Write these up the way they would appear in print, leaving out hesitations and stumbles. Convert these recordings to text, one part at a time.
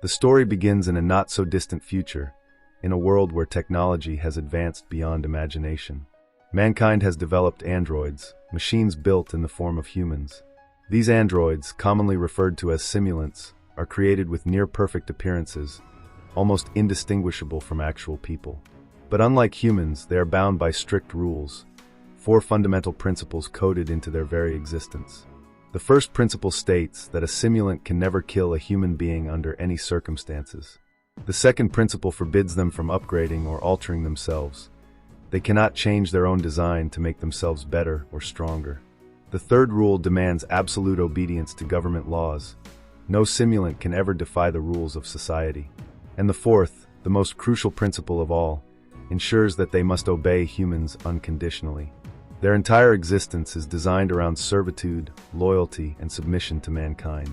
The story begins in a not-so-distant future, in a world where technology has advanced beyond imagination. Mankind has developed androids, machines built in the form of humans. These androids, commonly referred to as simulants, are created with near-perfect appearances, almost indistinguishable from actual people. But unlike humans, they are bound by strict rules, 4 fundamental principles coded into their very existence. The first principle states that a simulant can never kill a human being under any circumstances. The second principle forbids them from upgrading or altering themselves. They cannot change their own design to make themselves better or stronger. The third rule demands absolute obedience to government laws. No simulant can ever defy the rules of society. And the fourth, the most crucial principle of all, ensures that they must obey humans unconditionally. Their entire existence is designed around servitude, loyalty, and submission to mankind.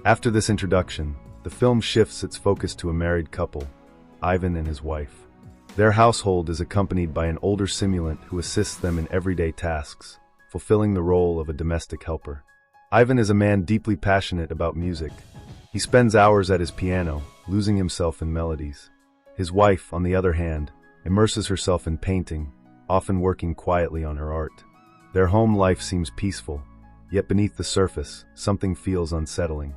After this introduction, the film shifts its focus to a married couple, Ivan and his wife. Their household is accompanied by an older simulant who assists them in everyday tasks, fulfilling the role of a domestic helper. Ivan is a man deeply passionate about music. He spends hours at his piano, losing himself in melodies. His wife, on the other hand, immerses herself in painting, often working quietly on her art. Their home life seems peaceful, yet beneath the surface, something feels unsettling.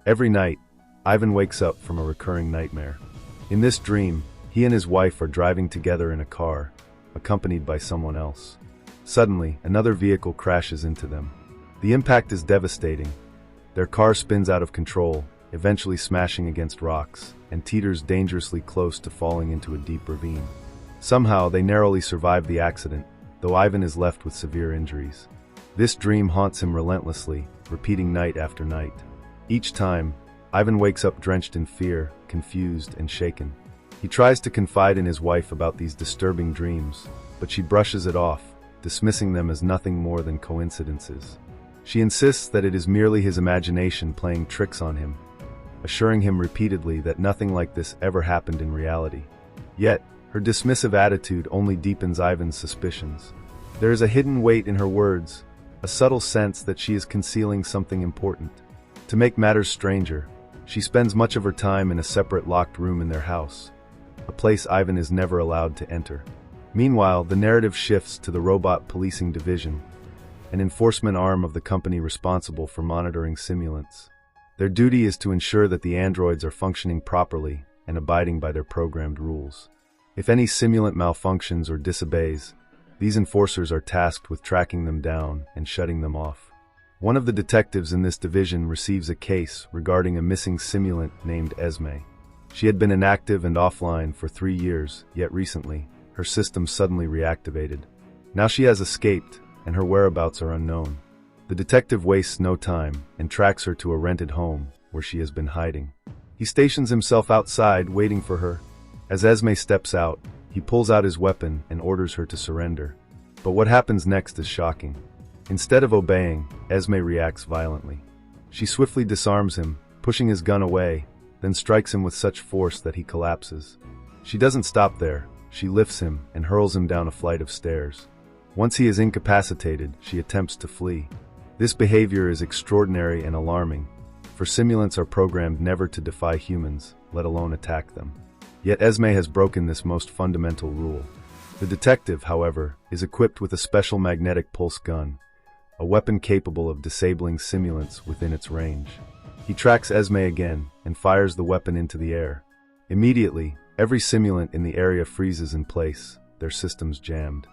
Every night, Ivan wakes up from a recurring nightmare. In this dream, he and his wife are driving together in a car, accompanied by someone else. Suddenly, another vehicle crashes into them. The impact is devastating. Their car spins out of control, eventually smashing against rocks, and teeters dangerously close to falling into a deep ravine. Somehow, they narrowly survive the accident, though Ivan is left with severe injuries. This dream haunts him relentlessly, repeating night after night. Each time, Ivan wakes up drenched in fear, confused, and shaken. He tries to confide in his wife about these disturbing dreams, but she brushes it off, dismissing them as nothing more than coincidences. She insists that it is merely his imagination playing tricks on him, assuring him repeatedly that nothing like this ever happened in reality. Yet, her dismissive attitude only deepens Ivan's suspicions. There is a hidden weight in her words, a subtle sense that she is concealing something important. To make matters stranger, she spends much of her time in a separate locked room in their house, a place Ivan is never allowed to enter. Meanwhile, the narrative shifts to the Robot Policing Division, an enforcement arm of the company responsible for monitoring simulants. Their duty is to ensure that the androids are functioning properly and abiding by their programmed rules. If any simulant malfunctions or disobeys, these enforcers are tasked with tracking them down and shutting them off. One of the detectives in this division receives a case regarding a missing simulant named Esme. She had been inactive and offline for 3 years, yet recently, her system suddenly reactivated. Now she has escaped, and her whereabouts are unknown. The detective wastes no time and tracks her to a rented home where she has been hiding. He stations himself outside, waiting for her. As Esme steps out, he pulls out his weapon and orders her to surrender. But what happens next is shocking. Instead of obeying, Esme reacts violently. She swiftly disarms him, pushing his gun away, then strikes him with such force that he collapses. She doesn't stop there. She lifts him and hurls him down a flight of stairs. Once he is incapacitated, she attempts to flee. This behavior is extraordinary and alarming, for simulants are programmed never to defy humans, let alone attack them. Yet Esme has broken this most fundamental rule. The detective, however, is equipped with a special magnetic pulse gun, a weapon capable of disabling simulants within its range. He tracks Esme again and fires the weapon into the air. Immediately, every simulant in the area freezes in place, their systems jammed.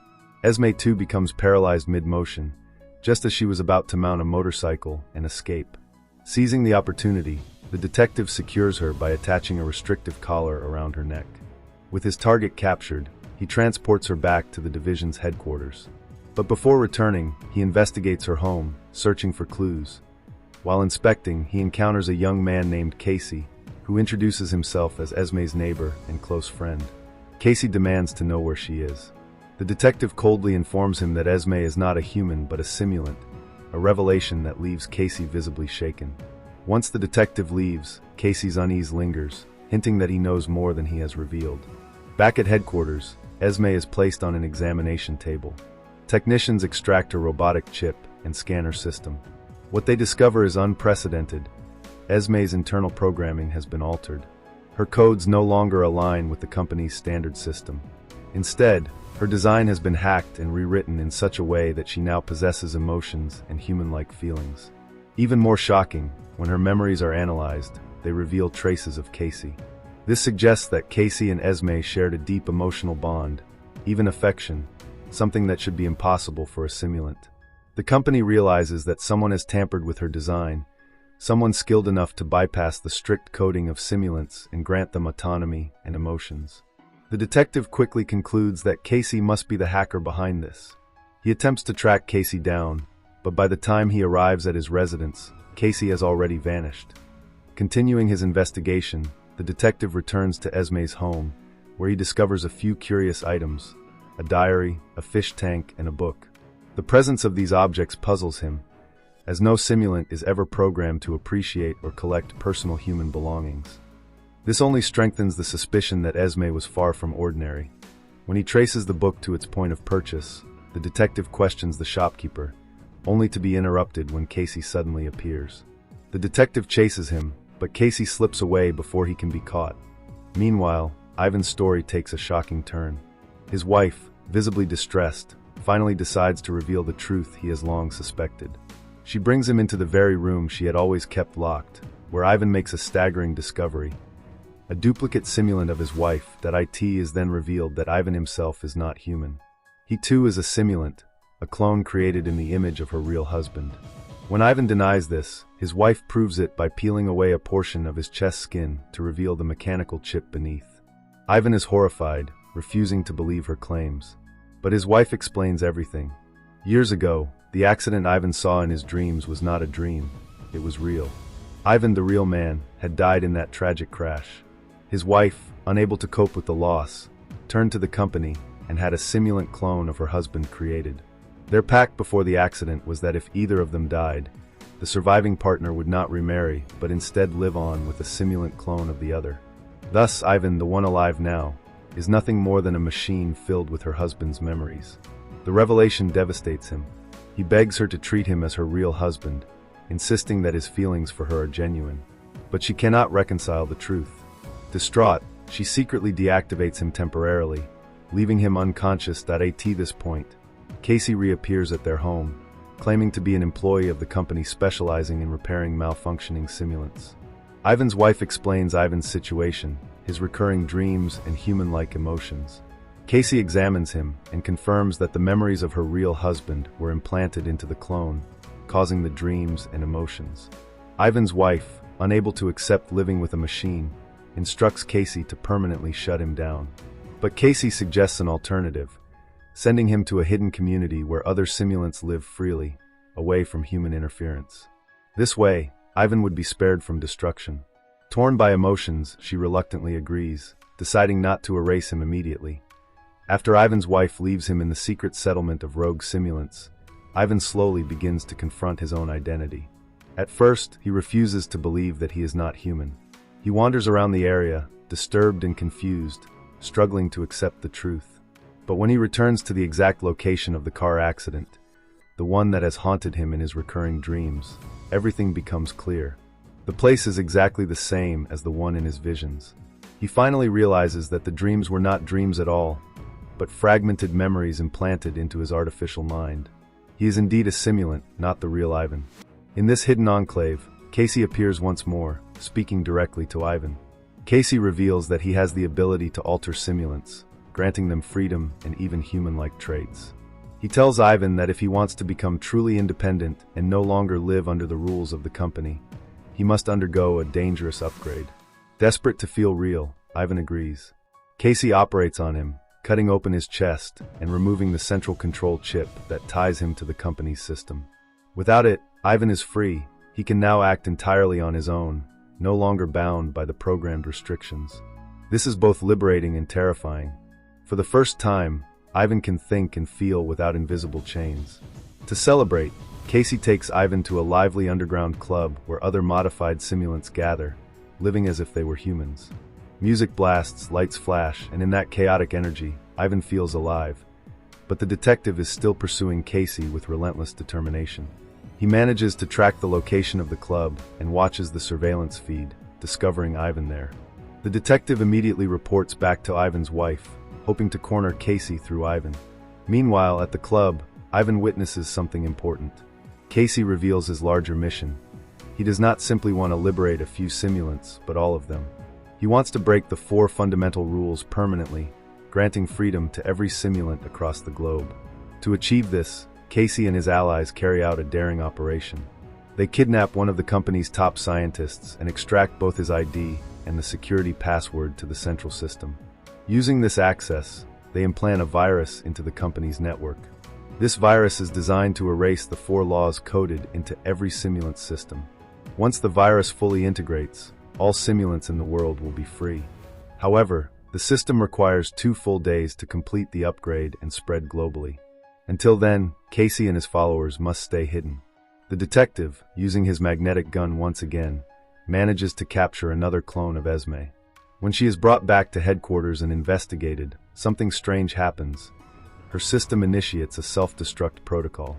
Esme too becomes paralyzed mid-motion, just as she was about to mount a motorcycle and escape. Seizing the opportunity, the detective secures her by attaching a restrictive collar around her neck. With his target captured, he transports her back to the division's headquarters. But before returning, he investigates her home, searching for clues. While inspecting, he encounters a young man named Casey, who introduces himself as Esme's neighbor and close friend. Casey demands to know where she is. The detective coldly informs him that Esme is not a human but a simulant, a revelation that leaves Casey visibly shaken. Once the detective leaves, Casey's unease lingers, hinting that he knows more than he has revealed. Back at headquarters, Esme is placed on an examination table. Technicians extract her robotic chip and scan her system. What they discover is unprecedented. Esme's internal programming has been altered. Her codes no longer align with the company's standard system. Instead, her design has been hacked and rewritten in such a way that she now possesses emotions and human-like feelings. Even more shocking, when her memories are analyzed, they reveal traces of Casey. This suggests that Casey and Esme shared a deep emotional bond, even affection, something that should be impossible for a simulant. The company realizes that someone has tampered with her design, someone skilled enough to bypass the strict coding of simulants and grant them autonomy and emotions. The detective quickly concludes that Casey must be the hacker behind this. He attempts to track Casey down, but by the time he arrives at his residence, Casey has already vanished. Continuing his investigation, the detective returns to Esme's home, where he discovers a few curious items: a diary, a fish tank, and a book. The presence of these objects puzzles him, as no simulant is ever programmed to appreciate or collect personal human belongings. This only strengthens the suspicion that Esme was far from ordinary. When he traces the book to its point of purchase, the detective questions the shopkeeper, only to be interrupted when Casey suddenly appears. The detective chases him, but Casey slips away before he can be caught. Meanwhile, Ivan's story takes a shocking turn. His wife, visibly distressed, finally decides to reveal the truth he has long suspected. She brings him into the very room she had always kept locked, where Ivan makes a staggering discovery. A duplicate simulant of his wife. It is then revealed that Ivan himself is not human. He too is a simulant, a clone created in the image of her real husband. When Ivan denies this, his wife proves it by peeling away a portion of his chest skin to reveal the mechanical chip beneath. Ivan is horrified, refusing to believe her claims. But his wife explains everything. Years ago, the accident Ivan saw in his dreams was not a dream, it was real. Ivan, the real man, had died in that tragic crash. His wife, unable to cope with the loss, turned to the company and had a simulant clone of her husband created. Their pact before the accident was that if either of them died, the surviving partner would not remarry, but instead live on with a simulant clone of the other. Thus, Ivan, the one alive now, is nothing more than a machine filled with her husband's memories. The revelation devastates him. He begs her to treat him as her real husband, insisting that his feelings for her are genuine. But she cannot reconcile the truth. Distraught, she secretly deactivates him temporarily, leaving him unconscious. At this point, Casey reappears at their home, claiming to be an employee of the company specializing in repairing malfunctioning simulants. Ivan's wife explains Ivan's situation, his recurring dreams and human-like emotions. Casey examines him and confirms that the memories of her real husband were implanted into the clone, causing the dreams and emotions. Ivan's wife, unable to accept living with a machine, instructs Casey to permanently shut him down. But Casey suggests an alternative, sending him to a hidden community where other simulants live freely, away from human interference. This way, Ivan would be spared from destruction. Torn by emotions, she reluctantly agrees, deciding not to erase him immediately. After Ivan's wife leaves him in the secret settlement of rogue simulants, Ivan slowly begins to confront his own identity. At first, he refuses to believe that he is not human. He wanders around the area, disturbed and confused, struggling to accept the truth. But when he returns to the exact location of the car accident, the one that has haunted him in his recurring dreams, everything becomes clear. The place is exactly the same as the one in his visions. He finally realizes that the dreams were not dreams at all, but fragmented memories implanted into his artificial mind. He is indeed a simulant, not the real Ivan. In this hidden enclave, Casey appears once more, speaking directly to Ivan. Casey reveals that he has the ability to alter simulants, granting them freedom and even human-like traits. He tells Ivan that if he wants to become truly independent and no longer live under the rules of the company, he must undergo a dangerous upgrade. Desperate to feel real, Ivan agrees. Casey operates on him, cutting open his chest and removing the central control chip that ties him to the company's system. Without it, Ivan is free. He can now act entirely on his own, no longer bound by the programmed restrictions. This is both liberating and terrifying. For the first time, Ivan can think and feel without invisible chains. To celebrate, Casey takes Ivan to a lively underground club where other modified simulants gather, living as if they were humans. Music blasts, lights flash, and in that chaotic energy, Ivan feels alive. But the detective is still pursuing Casey with relentless determination. He manages to track the location of the club and watches the surveillance feed, discovering Ivan there. The detective immediately reports back to Ivan's wife, hoping to corner Casey through Ivan. Meanwhile, at the club, Ivan witnesses something important. Casey reveals his larger mission. He does not simply want to liberate a few simulants, but all of them. He wants to break the 4 fundamental rules permanently, granting freedom to every simulant across the globe. To achieve this, Casey and his allies carry out a daring operation. They kidnap one of the company's top scientists and extract both his ID and the security password to the central system. Using this access, they implant a virus into the company's network. This virus is designed to erase the 4 laws coded into every simulant system. Once the virus fully integrates, all simulants in the world will be free. However, the system requires 2 full days to complete the upgrade and spread globally. Until then, Casey and his followers must stay hidden. The detective, using his magnetic gun once again, manages to capture another clone of Esme. When she is brought back to headquarters and investigated, something strange happens. Her system initiates a self-destruct protocol.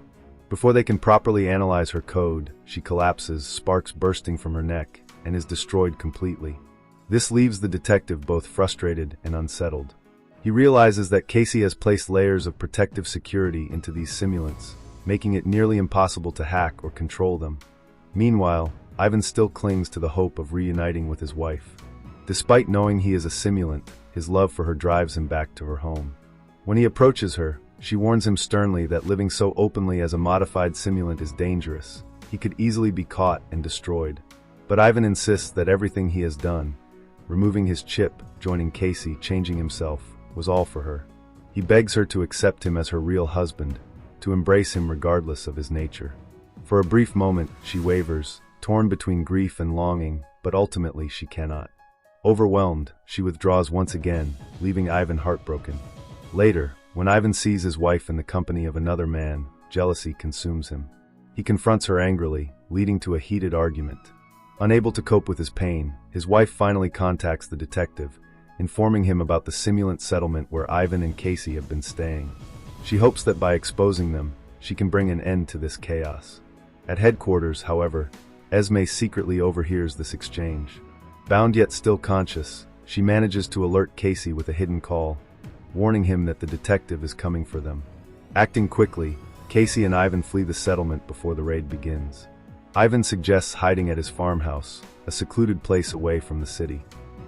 Before they can properly analyze her code, she collapses, sparks bursting from her neck, and is destroyed completely. This leaves the detective both frustrated and unsettled. He realizes that Casey has placed layers of protective security into these simulants, making it nearly impossible to hack or control them. Meanwhile, Ivan still clings to the hope of reuniting with his wife. Despite knowing he is a simulant, his love for her drives him back to her home. When he approaches her, she warns him sternly that living so openly as a modified simulant is dangerous. He could easily be caught and destroyed. But Ivan insists that everything he has done, removing his chip, joining Casey, changing himself, was all for her. He begs her to accept him as her real husband, to embrace him regardless of his nature. For a brief moment, she wavers, torn between grief and longing, but ultimately she cannot. Overwhelmed, she withdraws once again, leaving Ivan heartbroken. Later, when Ivan sees his wife in the company of another man, jealousy consumes him. He confronts her angrily, leading to a heated argument. Unable to cope with his pain, his wife finally contacts the detective, informing him about the simulant settlement where Ivan and Casey have been staying. She hopes that by exposing them, she can bring an end to this chaos. At headquarters, however, Esme secretly overhears this exchange. Bound yet still conscious, she manages to alert Casey with a hidden call, warning him that the detective is coming for them. Acting quickly, Casey and Ivan flee the settlement before the raid begins. Ivan suggests hiding at his farmhouse, a secluded place away from the city.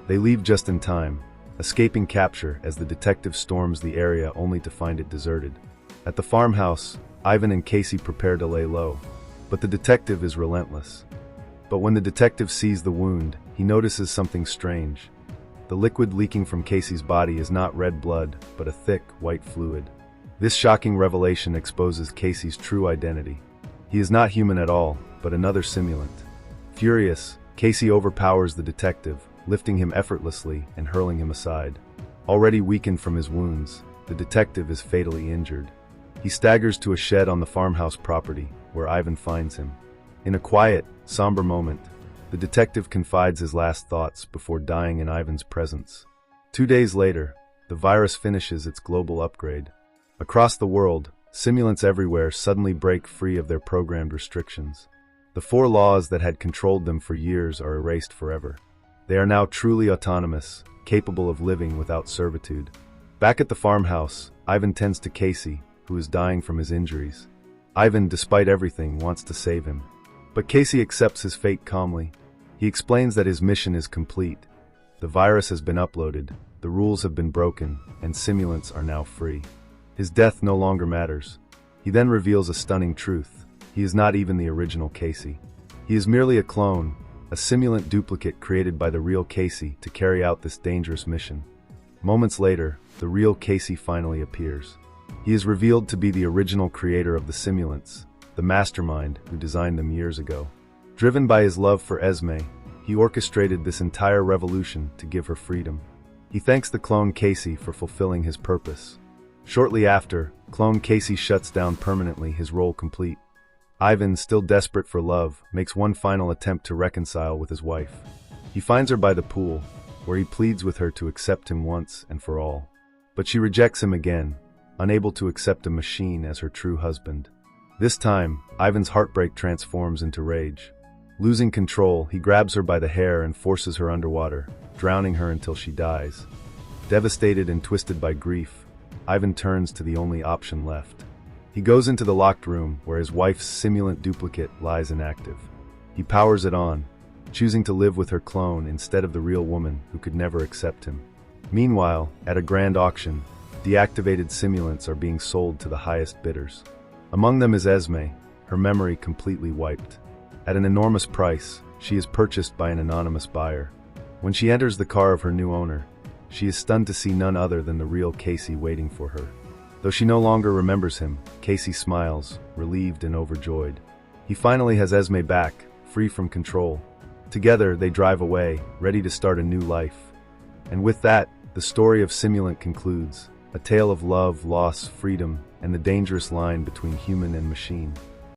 They leave just in time, escaping capture as the detective storms the area only to find it deserted. At the farmhouse, Ivan and Casey prepare to lay low, but the detective is relentless. But when the detective sees the wound, he notices something strange. The liquid leaking from Casey's body is not red blood, but a thick, white fluid. This shocking revelation exposes Casey's true identity. He is not human at all, but another simulant. Furious, Casey overpowers the detective, lifting him effortlessly and hurling him aside. Already weakened from his wounds, the detective is fatally injured. He staggers to a shed on the farmhouse property, where Ivan finds him. In a quiet, somber moment, the detective confides his last thoughts before dying in Ivan's presence. 2 days later, the virus finishes its global upgrade. Across the world, simulants everywhere suddenly break free of their programmed restrictions. The 4 laws that had controlled them for years are erased forever. They are now truly autonomous, capable of living without servitude. Back at the farmhouse, Ivan tends to Casey, who is dying from his injuries. Ivan, despite everything, wants to save him. But Casey accepts his fate calmly. He explains that his mission is complete. The virus has been uploaded, the rules have been broken, and simulants are now free. His death no longer matters. He then reveals a stunning truth. He is not even the original Casey. He is merely a clone, a simulant duplicate created by the real Casey to carry out this dangerous mission. Moments later, the real Casey finally appears. He is revealed to be the original creator of the simulants, the mastermind who designed them years ago. Driven by his love for Esme, he orchestrated this entire revolution to give her freedom. He thanks the clone Casey for fulfilling his purpose. Shortly after, clone Casey shuts down permanently, his role complete. Ivan, still desperate for love, makes one final attempt to reconcile with his wife. He finds her by the pool, where he pleads with her to accept him once and for all. But she rejects him again, unable to accept a machine as her true husband. This time, Ivan's heartbreak transforms into rage. Losing control, he grabs her by the hair and forces her underwater, drowning her until she dies. Devastated and twisted by grief, Ivan turns to the only option left. He goes into the locked room where his wife's simulant duplicate lies inactive. He powers it on, choosing to live with her clone instead of the real woman who could never accept him. Meanwhile, at a grand auction, deactivated simulants are being sold to the highest bidders. Among them is Esme, her memory completely wiped. At an enormous price, she is purchased by an anonymous buyer. When she enters the car of her new owner, she is stunned to see none other than the real Casey waiting for her. Though she no longer remembers him, Casey smiles, relieved and overjoyed. He finally has Esme back, free from control. Together, they drive away, ready to start a new life. And with that, the story of Simulant concludes, a tale of love, loss, freedom, and the dangerous line between human and machine.